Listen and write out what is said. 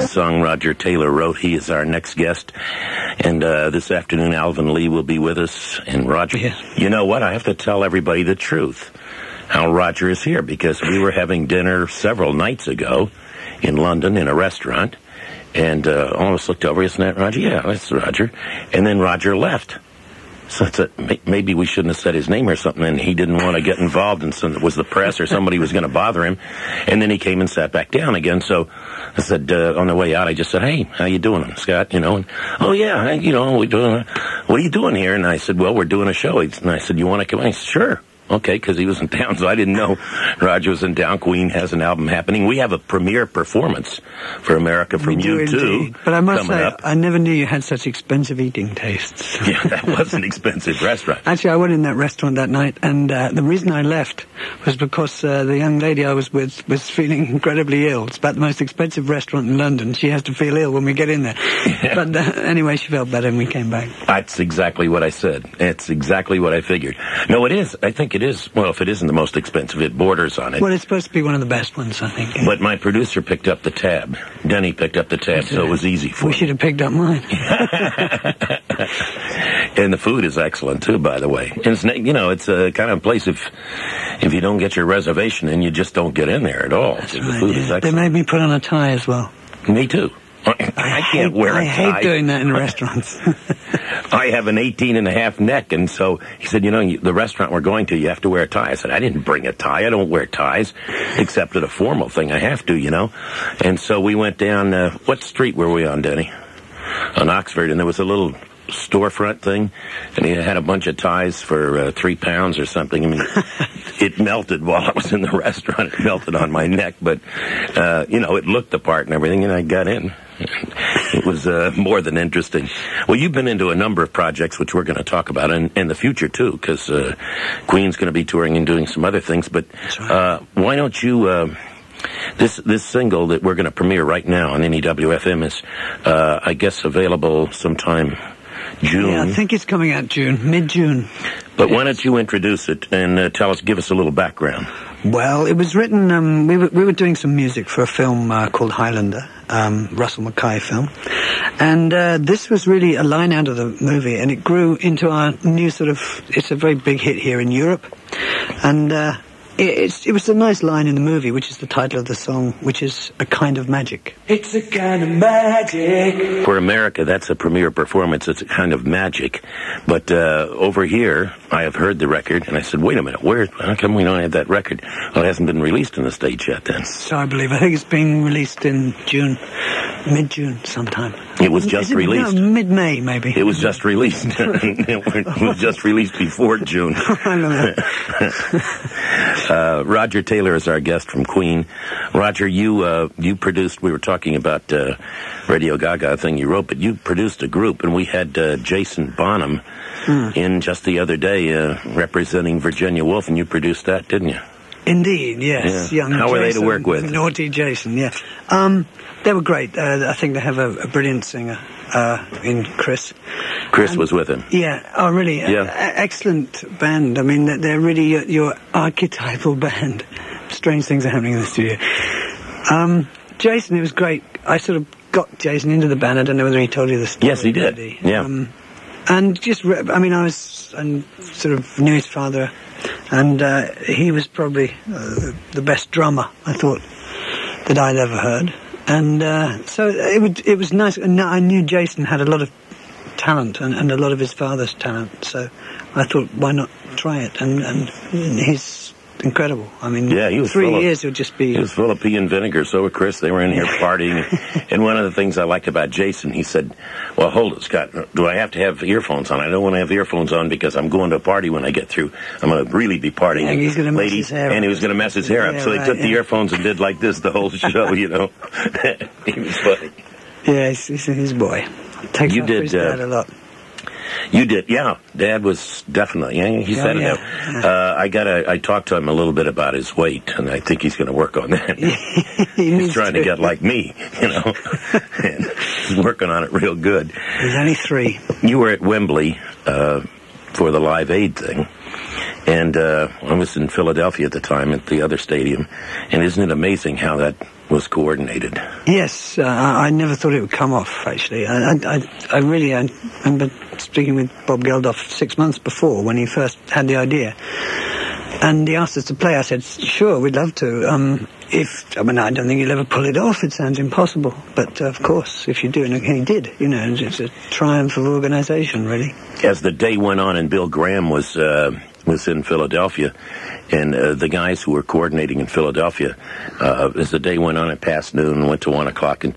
Song Roger Taylor wrote. He is our next guest. And this afternoon, Alvin Lee will be with us. And Roger, you know what? I have to tell everybody the truth, how Roger is here, because we were having dinner several nights ago in London in a restaurant. And all of us looked over, isn't that Roger? Yeah, that's Roger. And then Roger left. So I said, maybe we shouldn't have said his name or something, and he didn't want to get involved, and so it was the press or somebody was going to bother him. And then he came and sat back down again. So I said, on the way out, I just said, hey, how you doing, Scott? You know, and, oh, yeah, you know, what are you doing here? And I said, well, we're doing a show. And I said, you want to come in? He said, sure. Okay, because he was in town, so I didn't know Roger was in town. Queen has an album happening. We have a premiere performance for America from U2. But I must say, I never knew you had such expensive eating tastes. Yeah, that was an expensive restaurant. Actually, I went in that restaurant that night, and the reason I left was because the young lady I was with was feeling incredibly ill. It's about the most expensive restaurant in London. She has to feel ill when we get in there. Yeah. But anyway, she felt better and we came back. That's exactly what I said. It's exactly what I figured. No, it is. I think it is. Well, if it isn't the most expensive, it borders on it. Well, it's supposed to be one of the best ones, I think. But my producer picked up the tab. Denny picked up the tab, so it was easy for me. We should have picked up mine. And the food is excellent, too, by the way. And it's, you know, it's a kind of place if you don't get your reservation in, you just don't get in there at all. That's the right, food is excellent. They made me put on a tie as well. Me, too. I can't wear a tie. I hate doing that in restaurants. I have an 18.5 neck, and so he said, you know, the restaurant we're going to, you have to wear a tie. I said, I didn't bring a tie. I don't wear ties, except at a formal thing. I have to, you know. And so we went down, what street were we on, Denny? On Oxford, and there was a little storefront thing, and he had a bunch of ties for £3 or something. I mean, it melted while I was in the restaurant. It melted on my neck, but, you know, it looked the part and everything, and I got in. It was more than interesting. Well, you've been into a number of projects, which we're going to talk about in the future, too, because Queen's going to be touring and doing some other things. But why don't you... This single that we're going to premiere right now on NEW FM is, I guess, available sometime June. Yeah, I think it's coming out mid-June. But why don't you introduce it and give us a little background? Well, it was written, we were doing some music for a film called Highlander, Russell Mackay film. And this was really a line out of the movie, and it grew into our new sort of, it's a very big hit here in Europe. And it was a nice line in the movie, which is the title of the song, which is A Kind of Magic. It's a kind of magic. For America, that's a premiere performance. It's a kind of magic. But over here, I have heard the record, and I said, wait a minute, how come we don't have that record? Well, it hasn't been released in the States yet, then. So I believe. I think it's being released in June, mid-June sometime. It was just released. No, mid-May, maybe. It was just released. It was just released before June. I know. Roger Taylor is our guest from Queen. Roger, you produced, we were talking about Radio Gaga thing you wrote, but you produced a group, and we had Jason Bonham in just the other day representing Virginia Woolf, and you produced that, didn't you? Indeed, yes. Yeah. How were they to work with? Naughty Jason, yeah. They were great. I think they have a brilliant singer in Chris. Chris was with him. Yeah. Oh, really? Yeah. Excellent band. I mean, they're really your archetypal band. Strange things are happening in the studio. Jason, it was great. I sort of got Jason into the band. I don't know whether he told you the story. Yes, he did. Already. Yeah. And just, I mean, I sort of knew his father, and he was probably the best drummer, I thought, that I'd ever heard. And so it was nice. And I knew Jason had a lot of talent and a lot of his father's talent. So I thought, why not try it? And he's incredible. I mean, yeah, he was 3 years he'll just be... He was full of pea and vinegar. So were Chris. They were in here partying. And one of the things I liked about Jason, he said, well, hold it, Scott. Do I have to have earphones on? I don't want to have earphones on because I'm going to a party when I get through. I'm going to really be partying. Yeah, he's going to mess his hair up. And he was going to mess his hair up. So he took the earphones and did like this the whole show, you know. He was funny. Yeah, he's his boy. Takes you after did his dad a lot. You did, yeah. Dad was definitely, yeah, he said it. I talked to him a little bit about his weight, and I think he's going to work on that. He's trying to get like me, you know, and he's working on it real good. He's only 3. You were at Wembley for the Live Aid thing, And I was in Philadelphia at the time at the other stadium. And isn't it amazing how that was coordinated? Yes, I never thought it would come off, actually. I remember speaking with Bob Geldof 6 months before when he first had the idea. And he asked us to play. I said, sure, we'd love to. I don't think he'll ever pull it off. It sounds impossible. But, of course, if you do, and he did, it's a triumph of organisation, really. As the day went on and Bill Graham was in Philadelphia, and the guys who were coordinating in Philadelphia, as the day went on, it passed noon and went to 1 o'clock, and